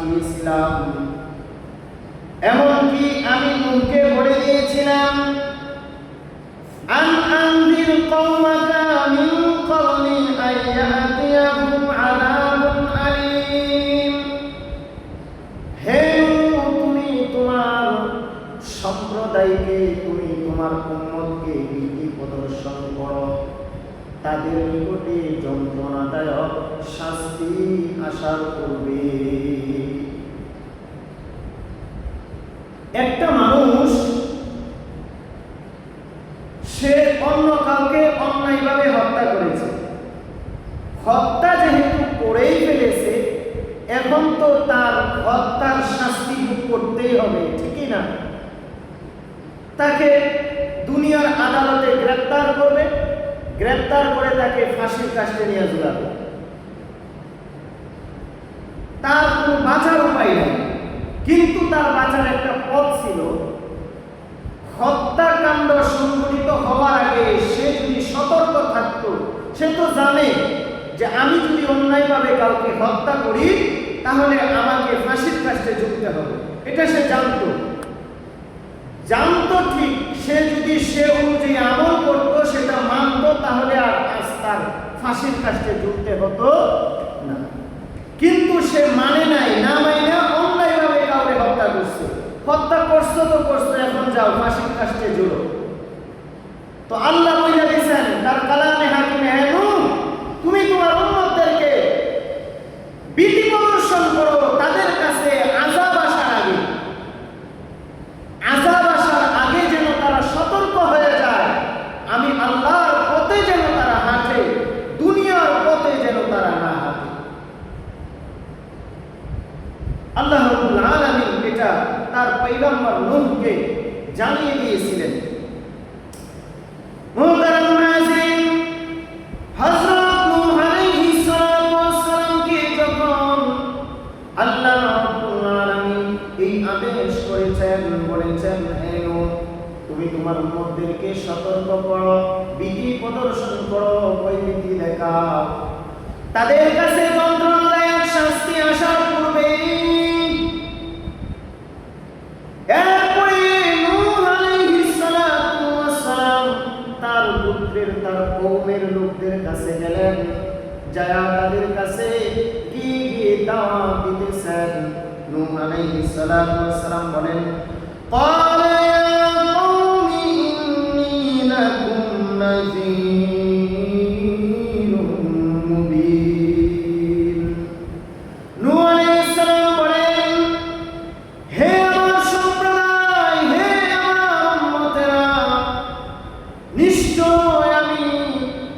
দিয়েছিলাম, এমনকি আমি নূহকে বলে দিয়েছিলাম আন আনজির কওমাকা মিন ক্বাবলি আন ইয়াতিয়াহুম আযাবুন আলীম। হে নূহ, তুমি তোমার সম্প্রদায়কে, তুমি তোমার উম্মতকে ভীতি প্রদর্শন করো, তাদের নিকটে যন্ত্রণাদায়ক শাস্তি আসার পূর্বে। একটা মানুষ সে অন্য কাউকে অন্যায়ভাবে হত্যা করেছে, হত্যা যেহেতু করেই ফেলেছে, এখন তো তার হত্যার শাস্তি ভোগ করতেই হবে, ঠিকই না? তাকে দুনিয়ার আদালতে গ্রেফতার করবে, গ্রেফতার করে তাকে ফাঁসির কাস্টে নিয়ে ঝুলাবে। তার কোনো বাঁচার উপায় নেই, কিন্তু তার বাঁচার একটা পথ ছিল। হত্যাকাণ্ড সংঘটিত হওয়ার আগে সে যদি সতর্ক থাকতো, সে তো জানে যে আমি যদি অন্যায়ভাবে কাউকে হত্যা করি তাহলে আমাকে ফাঁসির কাস্টে ঝুলতে হবে, এটা সে জানতো ঠিক। সে যদি সে অনুযায়ী আমল করতো, সেটা মানতো, তাহলে আর তার ফাঁসির কাস্টে ঝুলতে হতো না। কিন্তু সে মানে নাই, না মানে অন্যায়ভাবে কাউকে হত্যা করছে। হত্যা করছো তো করছো, এখন যাও ফাঁসির কাস্টে ঝুলো। তো আল্লাহ বলে দিয়েছেন তার কালামে হাকিমে, হে নূহ, তুমি তোমার উম্মতদেরকে ভীতি প্রদর্শন করো, তাদের কাছে আযাব আসার আগে, আযাব আসার আগে যেন তারা সতর্ক হয়ে যায়। আমি আল্লাহর পথে যেন তারা হাঁটে, দুনিয়ার পথে যেন তারা না হাঁটে। আল্লাহ রাব্বুল আলামিন এটা তার পয়গম্বর নূহকে জানিয়ে দিয়েছিলেন। মুহতারাম নাযিরিন, হযরত নূহ আলাইহিস সালাতু ওয়াস সালামকে যখন আল্লাহ রাব্বুল আলামিন এই আদেশ করেছেন, বলেছেন, হে নূহ, তুমি তোমার উম্মতদেরকে সতর্ক করো, ভীতি প্রদর্শন করো, ভয়ভীতি দেখাও, তাদের কাছে যন্ত্রণাদায়ক শাস্তি আসার পূর্বে। এরপরে নূহ আলাইহিস সালাতু ওয়াস সালাম তার পুত্রের, তার কওমের লোকদের কাছে গেলেন, যায়া তাদের কাছে গিয়ে দাওয়াত দিতেছেন। নূহ আলাইহিস সালাতু ওয়াস সালাম বলেন, ক্বালা ইয়া কওমি ইন্নী লাকুম নাযীরুম মুবিন। নূহ আলাইহিস সালাম বলেন, হে আমার সম্প্রদায়, হে আমার উম্মতেরা, নিশ্চয় আমি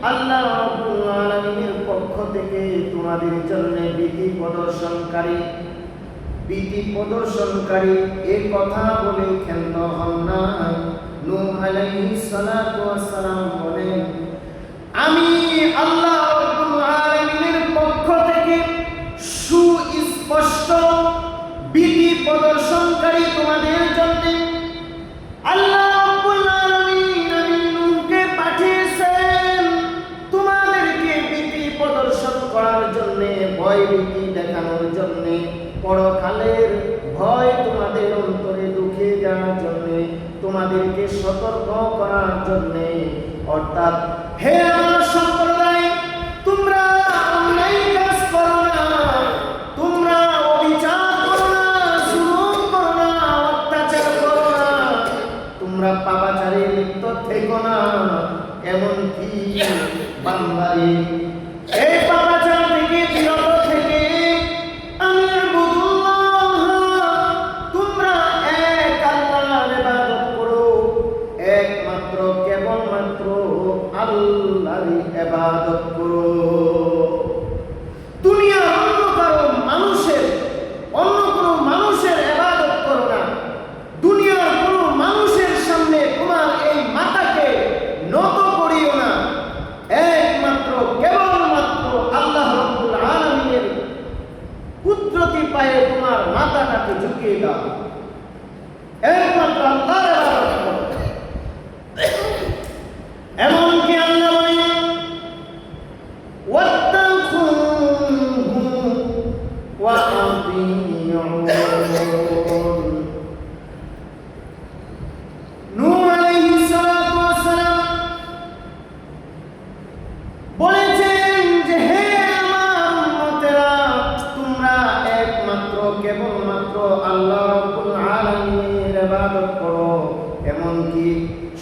আল্লাহ রাব্বুল আলামিনের পক্ষ থেকে তোমাদের জন্য ভীতি প্রদর্শনকারী এই কথা বলে ক্ষান্ত হন না। নূহ আলাইহিস সালাতু ওয়াস সালাম বলেন, আমি আল্লাহ রাব্বুল আলামিনের পক্ষ থেকে সুস্পষ্ট ভীতি প্রদর্শনকারী তোমাদের জন্য আল্লাহ রাব্বুল আলামিন নূহকে পাঠিয়েছেন, তোমাদেরকে ভীতি প্রদর্শন করার জন্য, ভয় ভীতি দেখানোর জন্য, পরকালের ভয় তোমাদের অন্তরে ঢুকিয়ে দেওয়ার জন্য, তোমাদেরকে সতর্ক করার জন্য। অর্থাৎ হে আমার সম্প্রদায়, তোমরা অন্যায় কাজ করো না, তোমরা অবিচার করো না, জুলুম করো না, অত্যাচার করো না, তোমরা পাপাচারে লিপ্ত থেকো না। এমনকি বান্দারে এই পাপাচার থেকে বিরত থেকে আমি আবুদুল্লাহ, তোমরা এক আল্লাহর ইবাদত করো, একমাত্র কেবলমাত্র আল্লাহর ইবাদত করো। দুনিয়ার অন্য কোনো মানুষের ইবাদত করো না। দুনিয়ার কোনো মানুষের সামনে তোমার এই মাথাকে নত করিও না। একমাত্র কেবলমাত্র আল্লাহ রাব্বুল আলামিনের কুদরতি পায়ে তোমার মাথাটাকে ঝুঁকিয়ে দাও, একমাত্র আল্লাহর ইবাদত করো। এমনকি আল্লাহ বলেন,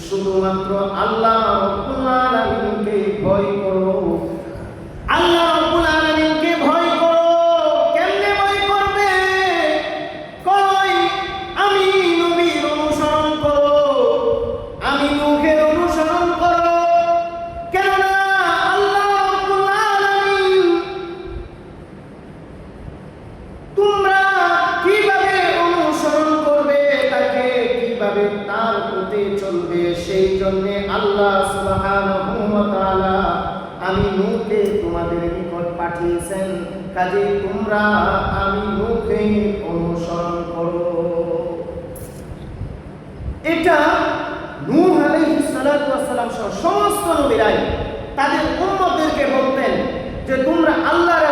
শুধুমাত্র আল্লাহ রাব্বুল আলামিনকে ভয় করো। আল্লাহ রাব্বুল আলামিনকে ভয় করো। কেমনে ভয় করবে? কই আমি নবীর অনুসরণ করো, আমি নূহের অনুসরণ করো। কেননা আল্লাহ রাব্বুল আলামিন তোমরা কিভাবে অনুসরণ করবে, তাকে কিভাবে তার পথে চলবে, সেই জন্য আল্লাহ সুবহানাহু ওয়া তাআলা আমি নূহকে তোমাদের নিকট পাঠিয়েছেন। কাজে তোমরা আমি নূহকে অনুসরণ করো। এটা নূহ আলাইহিস সালাতু ওয়াস সালাম সহ সমস্ত নবীরাই তাদের উম্মতদেরকে বলতেন যে তোমরা আল্লাহর